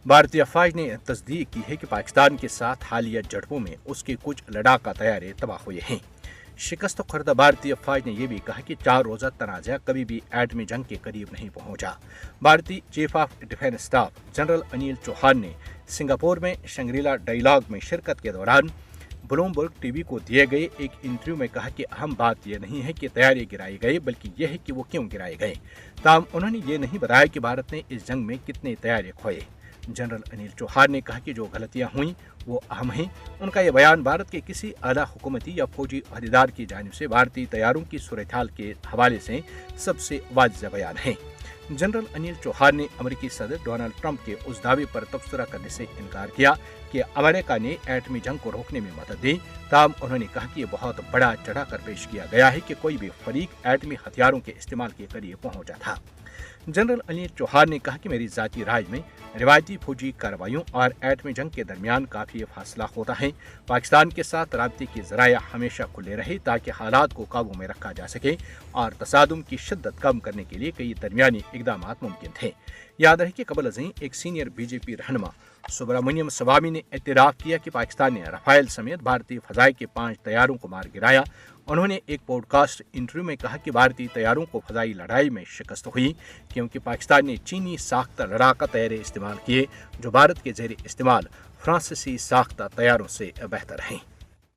भारतीय फौज ने तस्दीक की है कि पाकिस्तान के साथ हालिया झड़पों में उसके कुछ लड़ाका तैयारे तबाह हुए हैं। शिकस्त खुर्दा भारतीय फौज ने यह भी कहा कि 4 रोज़ा तनाज़ा कभी भी एटमी जंग के करीब नहीं पहुंचा। भारतीय chief of defence staff general Anil Chauhan ने सिंगापुर में शंग्रीला डायलॉग में शिरकत के दौरान ब्लूमबर्ग टीवी को दिए गए एक इंटरव्यू में कहा कि अहम बात यह नहीं है कि तैयारी गिराए गए, बल्कि यह है कि वो क्यों गिराए गए। ताहम उन्होंने ये नहीं बताया कि भारत ने इस जंग में कितने तैयारी खोए। जनरल अनिल चौहान ने कहा कि जो गलतियां हुई वो अहम हैं। उनका यह बयान भारत के किसी आला हुकूमती या फौजी अहदेदार की जानिब से भारतीय तैयारों की सूरत-ए-हाल के हवाले से सबसे वाज़ेह बयान है। जनरल अनिल चौहान ने अमेरिकी सदर डोनाल्ड ट्रंप के उस दावे पर तबसरा करने से इनकार किया कि अमेरिका ने एटमी जंग को रोकने में मदद दी। ताहम उन्होंने कहा कि यह बहुत बड़ा चढ़ाकर पेश किया गया है कि कोई भी फरीक एटमी हथियारों के इस्तेमाल के करीब पहुंचा था। जनरल अनिल चौहान ने कहा कि मेरी ज़ाती राय में रिवायती फौजी कार्रवाइयों और एटमी जंग के दरमियान काफ़ी फासला होता है। पाकिस्तान के साथ राब्ते के ज़राया हमेशा खुले रहे ताकि हालात को काबू में रखा जा सके और तसादुम की शिद्दत कम करने के लिए कई दरमियानी इकदाम मुमकिन थे। याद रहे कि कबल अज़ीं एक सीनियर बीजेपी रहनुमा सुब्रमण्यम स्वामी ने इतराफ़ किया कि पाकिस्तान ने राफेल समेत भारतीय फ़ज़ाई के 5 तैयारों को मार गिराया। उन्होंने एक पॉडकास्ट इंटरव्यू में कहा कि भारतीय तैयारों को फ़ज़ाई लड़ाई में शिकस्त हुई क्योंकि पाकिस्तान ने चीनी साख्ता लड़ाका तैयारे इस्तेमाल किए जो भारत के ज़ेर इस्तेमाल फ्रांसीसी साख्ता तैयारों से बेहतर हैं।